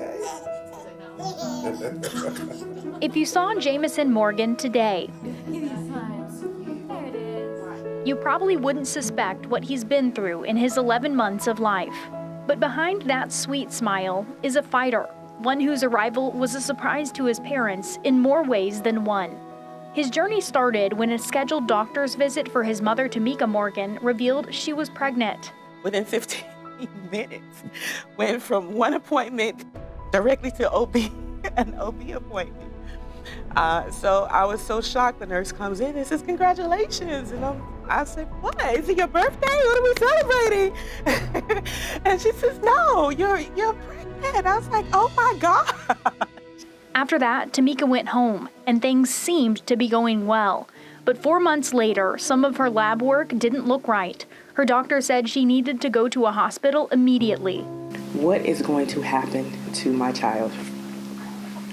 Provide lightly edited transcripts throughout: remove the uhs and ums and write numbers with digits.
okay. If you saw Jamison Morgan today, you probably wouldn't suspect what he's been through in his 11 months of life. But behind that sweet smile is a fighter, one whose arrival was a surprise to his parents in more ways than one. His journey started when a scheduled doctor's visit for his mother, Tamika Morgan, revealed she was pregnant. Within 15 minutes, went from one appointment directly to an OB appointment. So I was so shocked. The nurse comes in and says, "Congratulations." And I said, "What? Is it your birthday? What are we celebrating?" And she says, "No, you're pregnant." I was like, "Oh my God." After that, Tamika went home, and things seemed to be going well. But 4 months later, some of her lab work didn't look right. Her doctor said she needed to go to a hospital immediately. What is going to happen to my child?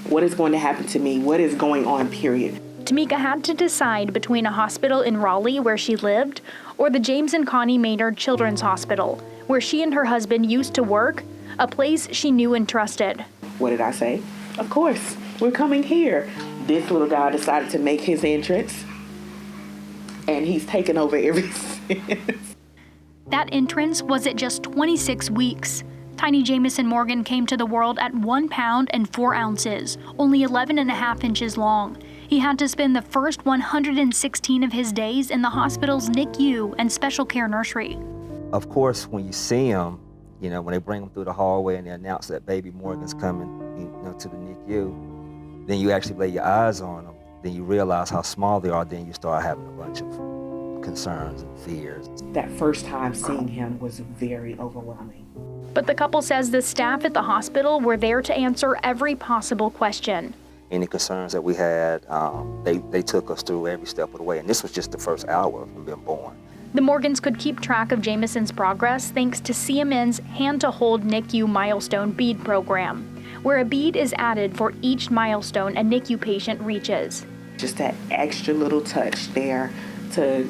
What is going to happen to me? What is going on, period? Tamika had to decide between a hospital in Raleigh, where she lived, or the James and Connie Maynard Children's Hospital, where she and her husband used to work, a place she knew and trusted. What did I say? Of course, we're coming here. This little guy decided to make his entrance, and he's taken over ever since. That entrance was at just 26 weeks. Tiny Jamison Morgan came to the world at 1 pound and 4 ounces, only 11.5 inches long. He had to spend the first 116 of his days in the hospital's NICU and special care nursery. Of course, when you see him, when they bring him through the hallway and they announce that baby Morgan's coming, to the NICU, then you actually lay your eyes on them. Then you realize how small they are. Then you start having a bunch of concerns and fears. That first time seeing him was very overwhelming. But the couple says the staff at the hospital were there to answer every possible question. Any concerns that we had, they took us through every step of the way. And this was just the first hour of him being born. The Morgans could keep track of Jamison's progress thanks to CMN's Hand-to-Hold NICU Milestone Bead program, where a bead is added for each milestone a NICU patient reaches. Just that extra little touch there to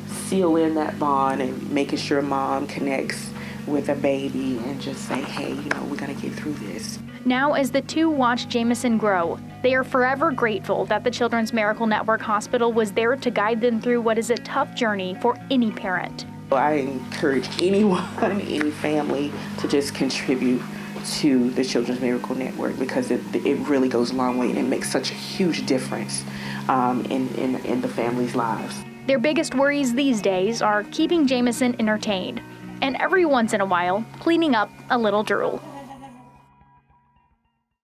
seal in that bond and making sure mom connects with a baby and just say, hey, we're gonna get through this. Now, as the two watch Jamison grow, they are forever grateful that the Children's Miracle Network Hospital was there to guide them through what is a tough journey for any parent. I encourage anyone, any family, to just contribute to the Children's Miracle Network because it really goes a long way and it makes such a huge difference in the families' lives. Their biggest worries these days are keeping Jamison entertained and every once in a while cleaning up a little drool.